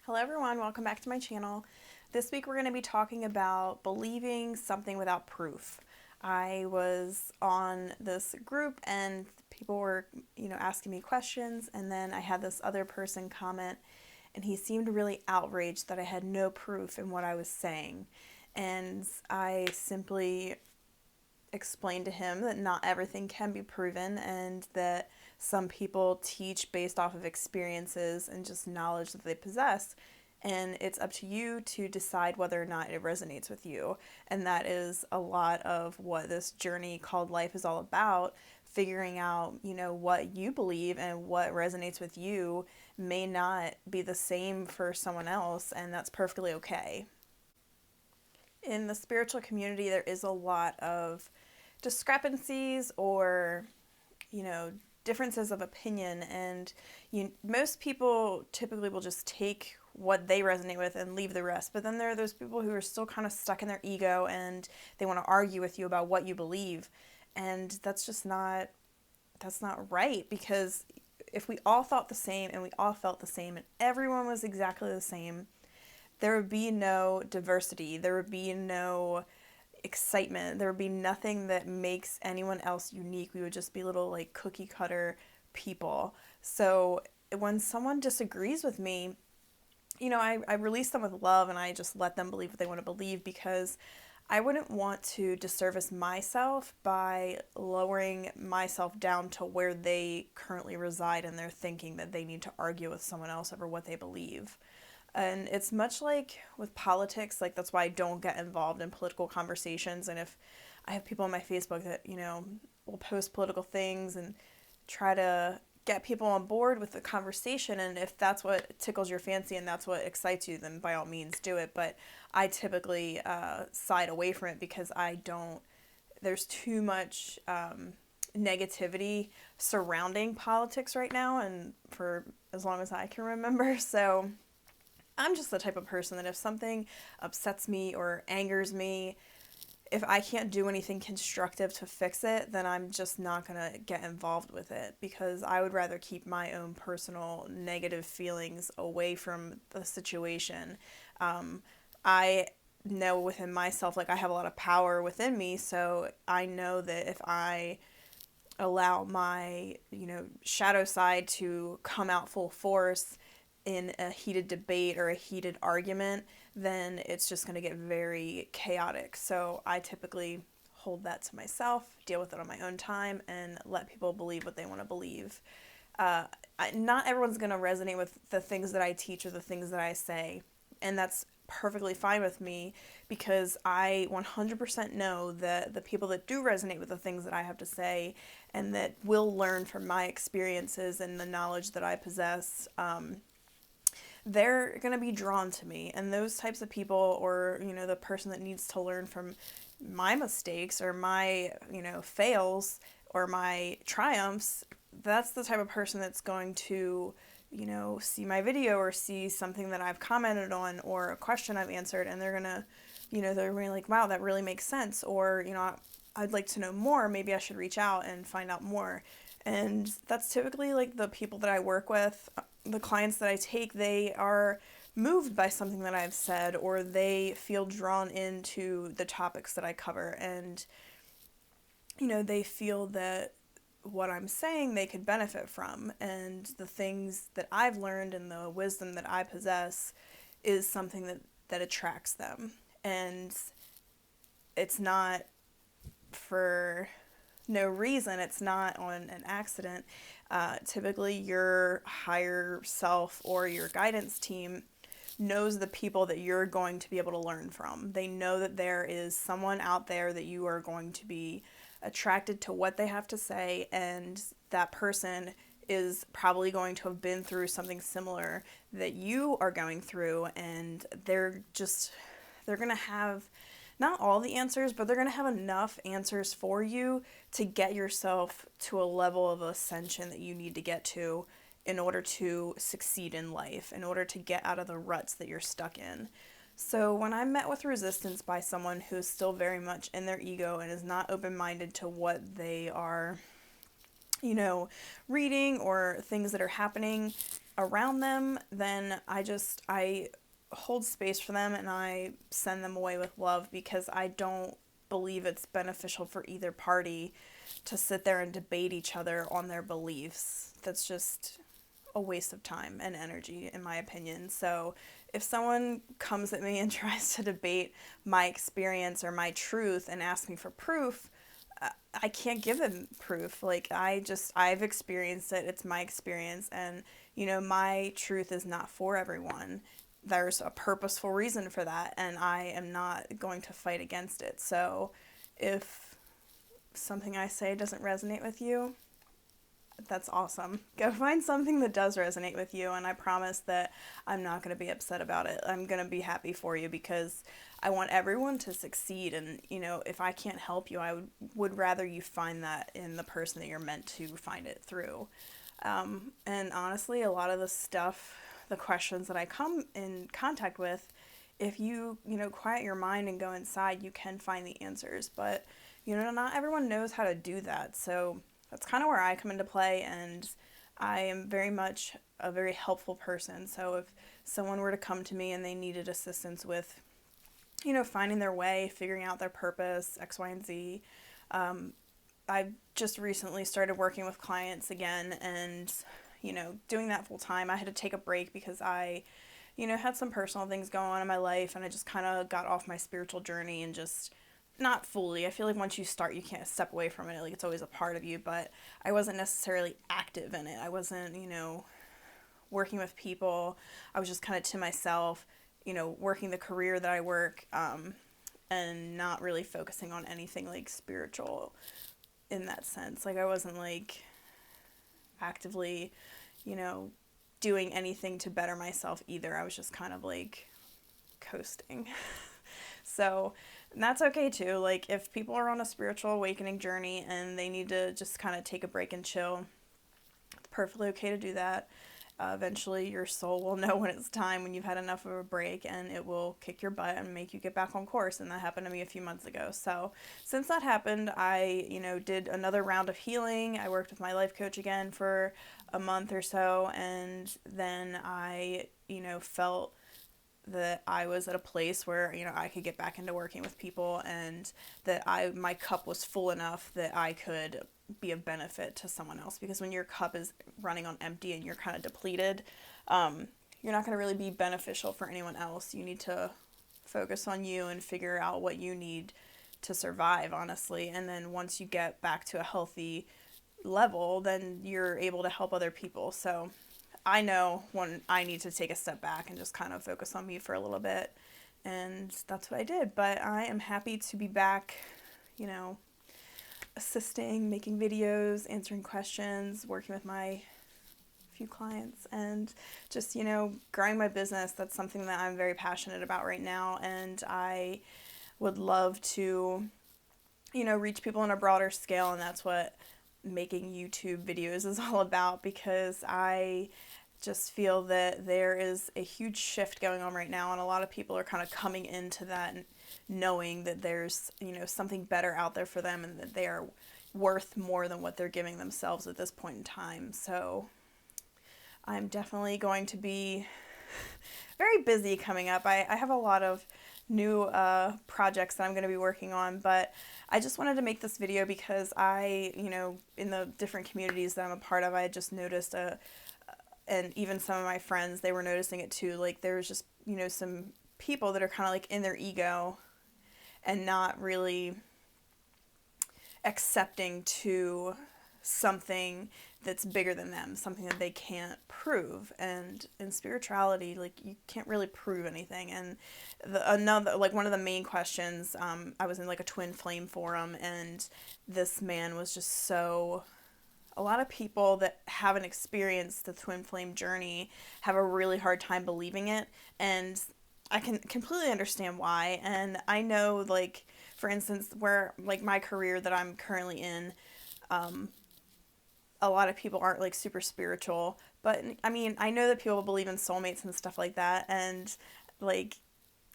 Hello everyone, welcome back to my channel. This week we're going to be talking about believing something without proof. I was on this group and people were, asking me questions, and then I had this other person comment and he seemed really outraged that I had no proof in what I was saying. And I simply explained to him that not everything can be proven and that some people teach based off of experiences and just knowledge that they possess, and it's up to you to decide whether or not it resonates with you. And that is a lot of what this journey called life is all about, figuring out, what you believe and what resonates with you may not be the same for someone else, and that's perfectly okay. In the spiritual community, there is a lot of discrepancies or, differences of opinion, and most people typically will just take what they resonate with and leave the rest. But then there are those people who are still kind of stuck in their ego and they want to argue with you about what you believe. And that's not right, because if we all thought the same and we all felt the same and everyone was exactly the same, there would be no diversity. There would be no excitement. There would be nothing that makes anyone else unique. We would just be little like cookie cutter people. So when someone disagrees with me, I release them with love and I just let them believe what they want to believe, because I wouldn't want to disservice myself by lowering myself down to where they currently reside in their thinking, that they need to argue with someone else over what they believe. And it's much like with politics, like that's why I don't get involved in political conversations. And if I have people on my Facebook that, will post political things and try to get people on board with the conversation, and if that's what tickles your fancy and that's what excites you, then by all means do it. But I typically side away from it, because there's too much negativity surrounding politics right now, and for as long as I can remember. So I'm just the type of person that if something upsets me or angers me, if I can't do anything constructive to fix it, then I'm just not going to get involved with it, because I would rather keep my own personal negative feelings away from the situation. I know within myself, like I have a lot of power within me, so I know that if I allow my, shadow side to come out full force in a heated debate or a heated argument, then it's just going to get very chaotic. So I typically hold that to myself, deal with it on my own time, and let people believe what they want to believe. Not everyone's going to resonate with the things that I teach or the things that I say, and that's perfectly fine with me, because I 100% know that the people that do resonate with the things that I have to say and that will learn from my experiences and the knowledge that I possess, they're going to be drawn to me. And those types of people, or, the person that needs to learn from my mistakes or my, fails or my triumphs, that's the type of person that's going to, see my video or see something that I've commented on or a question I've answered, and they're going to, they're really like, wow, that really makes sense. Or, I'd like to know more. Maybe I should reach out and find out more. And that's typically like the people that I work with, the clients that I take. They are moved by something that I've said, or they feel drawn into the topics that I cover, and they feel that what I'm saying they could benefit from, and the things that I've learned and the wisdom that I possess is something that attracts them. And it's not for no reason. It's not on an accident. Typically your higher self or your guidance team knows the people that you're going to be able to learn from. They know that there is someone out there that you are going to be attracted to what they have to say, and that person is probably going to have been through something similar that you are going through, and they're going to have not all the answers, but they're going to have enough answers for you to get yourself to a level of ascension that you need to get to in order to succeed in life, in order to get out of the ruts that you're stuck in. So when I'm met with resistance by someone who is still very much in their ego and is not open-minded to what they are you know, reading or things that are happening around them, then I hold space for them and I send them away with love, because I don't believe it's beneficial for either party to sit there and debate each other on their beliefs. That's just a waste of time and energy, in my opinion. So if someone comes at me and tries to debate my experience or my truth and ask me for proof, I can't give them proof. Like, I've experienced it. It's my experience. And, my truth is not for everyone. There's a purposeful reason for that. And I am not going to fight against it. So if something I say doesn't resonate with you, that's awesome. Go find something that does resonate with you, and I promise that I'm not going to be upset about it. I'm going to be happy for you, because I want everyone to succeed, and if I can't help you, I would rather you find that in the person that you're meant to find it through. And honestly, a lot of the stuff, the questions that I come in contact with, if you quiet your mind and go inside, you can find the answers. But not everyone knows how to do that, so that's kind of where I come into play, and I am very much a very helpful person. So if someone were to come to me and they needed assistance with, finding their way, figuring out their purpose, X, Y, and Z, I just recently started working with clients again, and, doing that full time. I had to take a break because I, had some personal things going on in my life, and I just kind of got off my spiritual journey and just not fully. I feel like once you start, you can't step away from it. Like, it's always a part of you, but I wasn't necessarily active in it. I wasn't, working with people. I was just kind of to myself, working the career that I work, and not really focusing on anything like spiritual in that sense. Like, I wasn't like actively, you know, doing anything to better myself either. I was just kind of like coasting. So that's okay too. Like, if people are on a spiritual awakening journey and they need to just kind of take a break and chill, it's perfectly okay to do that. Eventually your soul will know when it's time, when you've had enough of a break, and it will kick your butt and make you get back on course. And that happened to me a few months ago. So since that happened, I, did another round of healing. I worked with my life coach again for a month or so, and then I, felt that I was at a place where, I could get back into working with people, and that my cup was full enough that I could be of benefit to someone else. Because when your cup is running on empty and you're kind of depleted, you're not going to really be beneficial for anyone else. You need to focus on you and figure out what you need to survive, honestly. And then once you get back to a healthy level, then you're able to help other people. So I know when I need to take a step back and just kind of focus on me for a little bit. And that's what I did. But I am happy to be back, assisting, making videos, answering questions, working with my few clients, and just, growing my business. That's something that I'm very passionate about right now. And I would love to, reach people on a broader scale. And that's what making YouTube videos is all about, because I just feel that there is a huge shift going on right now, and a lot of people are kind of coming into that and knowing that there's, something better out there for them, and that they are worth more than what they're giving themselves at this point in time. So I'm definitely going to be very busy coming up. I have a lot of new projects that I'm going to be working on, but I just wanted to make this video because I, in the different communities that I'm a part of, I just noticed and even some of my friends, they were noticing it too. Like, there was just, some people that are kind of like in their ego and not really accepting to something that's bigger than them, something that they can't prove. And in spirituality, like, you can't really prove anything. And one of the main questions, I was in like a twin flame forum, and this man was just so, a lot of people that haven't experienced the twin flame journey have a really hard time believing it. And I can completely understand why. And I know, like, for instance, where, like, my career that I'm currently in, a lot of people aren't like super spiritual, but I mean, I know that people believe in soulmates and stuff like that. And like,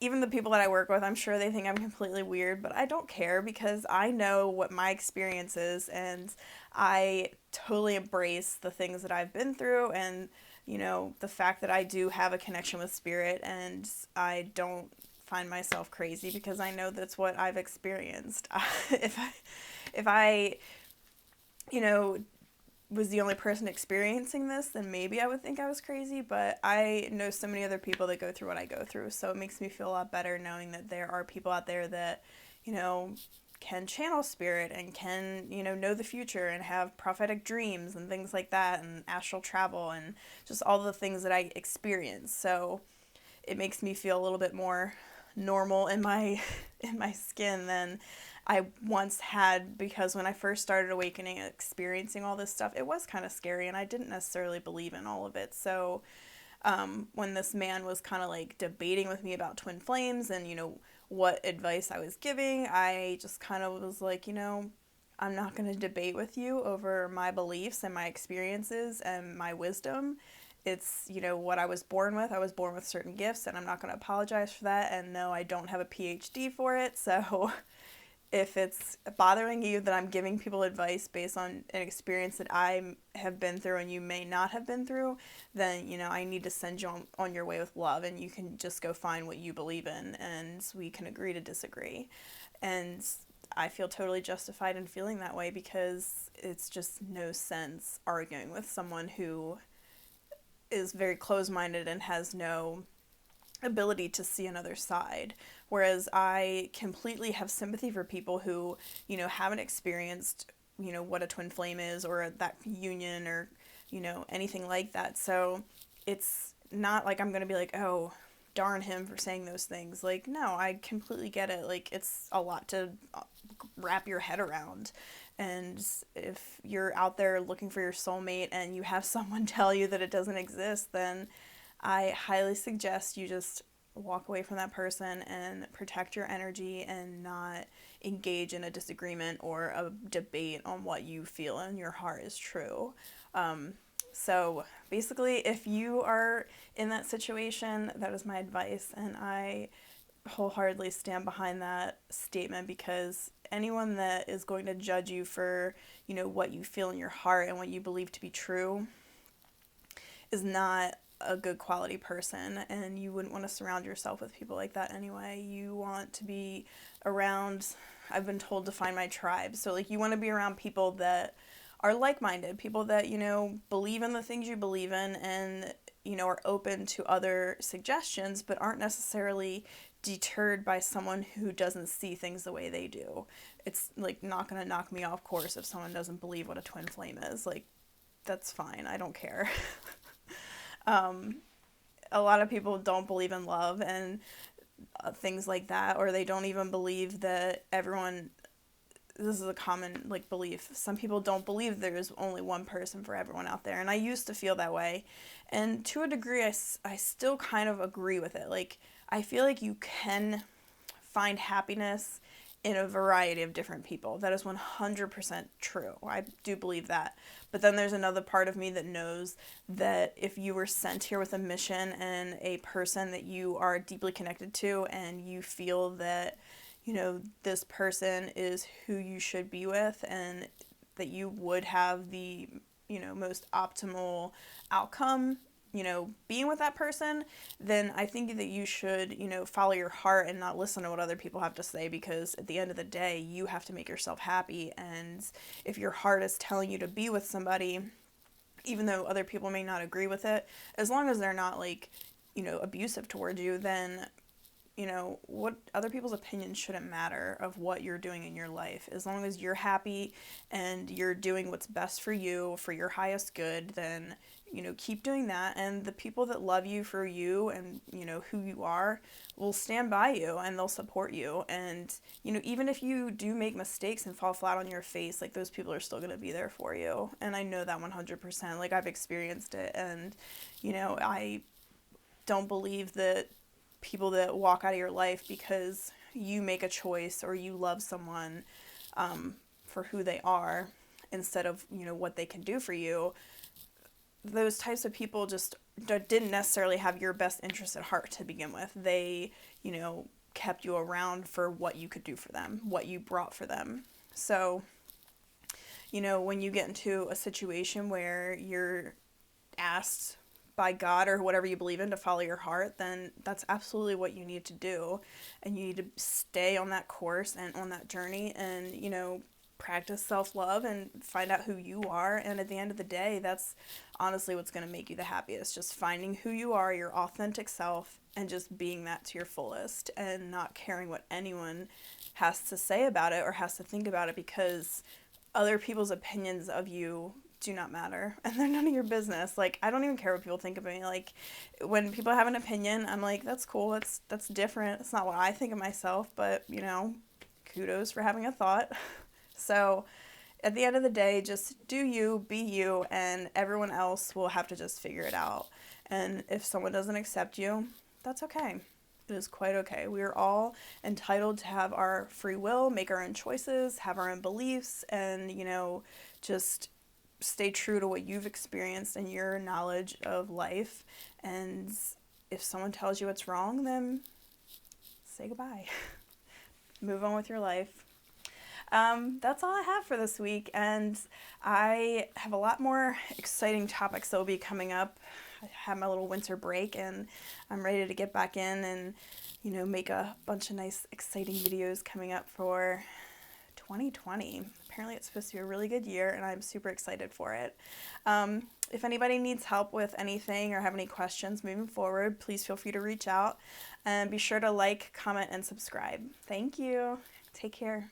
even the people that I work with, I'm sure they think I'm completely weird, but I don't care because I know what my experience is, and I totally embrace the things that I've been through, and the fact that I do have a connection with spirit, and I don't find myself crazy because I know that's what I've experienced. If I you know was the only person experiencing this, then maybe I would think I was crazy, but I know so many other people that go through what I go through, so it makes me feel a lot better knowing that there are people out there that, you know, can channel spirit and can, know the future and have prophetic dreams and things like that, and astral travel and just all the things that I experience. So it makes me feel a little bit more normal in my in my skin than I once had, because when I first started awakening and experiencing all this stuff, it was kind of scary and I didn't necessarily believe in all of it. So when this man was kind of like debating with me about twin flames and what advice I was giving, I just kind of was like, I'm not going to debate with you over my beliefs and my experiences and my wisdom. It's, what I was born with. I was born with certain gifts, and I'm not going to apologize for that. And no, I don't have a PhD for it. So if it's bothering you that I'm giving people advice based on an experience that I have been through and you may not have been through, then, I need to send you on your way with love, and you can just go find what you believe in, and we can agree to disagree. And I feel totally justified in feeling that way because it's just no sense arguing with someone who is very closed-minded and has no ability to see another side. Whereas I completely have sympathy for people who, haven't experienced, what a twin flame is or that union or, anything like that. So it's not like I'm going to be like, oh, darn him for saying those things. Like, no, I completely get it. Like, it's a lot to wrap your head around. And if you're out there looking for your soulmate and you have someone tell you that it doesn't exist, then I highly suggest you just walk away from that person and protect your energy and not engage in a disagreement or a debate on what you feel in your heart is true. So basically, if you are in that situation, that is my advice, and I wholeheartedly stand behind that statement, because anyone that is going to judge you for, what you feel in your heart and what you believe to be true is not a good quality person, and you wouldn't want to surround yourself with people like that anyway. You want to be around, I've been told to find my tribe. So like, you want to be around people that are like-minded, people that, believe in the things you believe in and, are open to other suggestions, but aren't necessarily deterred by someone who doesn't see things the way they do. It's like not going to knock me off course if someone doesn't believe what a twin flame is. Like, that's fine. I don't care. A lot of people don't believe in love and things like that, or they don't even believe that everyone, this is a common like belief, some people don't believe there's only one person for everyone out there, and I used to feel that way, and to a degree I still kind of agree with it. Like, I feel like you can find happiness in a variety of different people. That is 100% true. I do believe that. But then there's another part of me that knows that if you were sent here with a mission and a person that you are deeply connected to, and you feel that, this person is who you should be with, and that you would have the, most optimal outcome, being with that person, then I think that you should, follow your heart and not listen to what other people have to say, because at the end of the day, you have to make yourself happy. And if your heart is telling you to be with somebody, even though other people may not agree with it, as long as they're not like, abusive towards you, then, what other people's opinions shouldn't matter of what you're doing in your life. As long as you're happy and you're doing what's best for you, for your highest good, then, keep doing that. And the people that love you for you and, who you are will stand by you and they'll support you. And, even if you do make mistakes and fall flat on your face, like, those people are still going to be there for you. And I know that 100%. Like, I've experienced it. And, I don't believe that people that walk out of your life because you make a choice or you love someone for who they are instead of, what they can do for you, those types of people just didn't necessarily have your best interest at heart to begin with. They, kept you around for what you could do for them, what you brought for them. So, when you get into a situation where you're asked by God or whatever you believe in to follow your heart, then that's absolutely what you need to do. And you need to stay on that course and on that journey and, practice self-love and find out who you are. And at the end of the day, that's honestly what's going to make you the happiest. Just finding who you are, your authentic self, and just being that to your fullest and not caring what anyone has to say about it or has to think about it, because other people's opinions of you do not matter and they're none of your business. Like, I don't even care what people think of me. Like, when people have an opinion, I'm like, that's cool, that's different, it's not what I think of myself, but kudos for having a thought. So at the end of the day, just do you, be you, and everyone else will have to just figure it out. And if someone doesn't accept you, that's okay. It is quite okay. We are all entitled to have our free will, make our own choices, have our own beliefs, and, just stay true to what you've experienced and your knowledge of life. And if someone tells you it's wrong, then say goodbye. Move on with your life. That's all I have for this week, and I have a lot more exciting topics that will be coming up. I have my little winter break, and I'm ready to get back in and, make a bunch of nice, exciting videos coming up for 2020. Apparently it's supposed to be a really good year, and I'm super excited for it. If anybody needs help with anything or have any questions moving forward, please feel free to reach out, and be sure to like, comment, and subscribe. Thank you. Take care.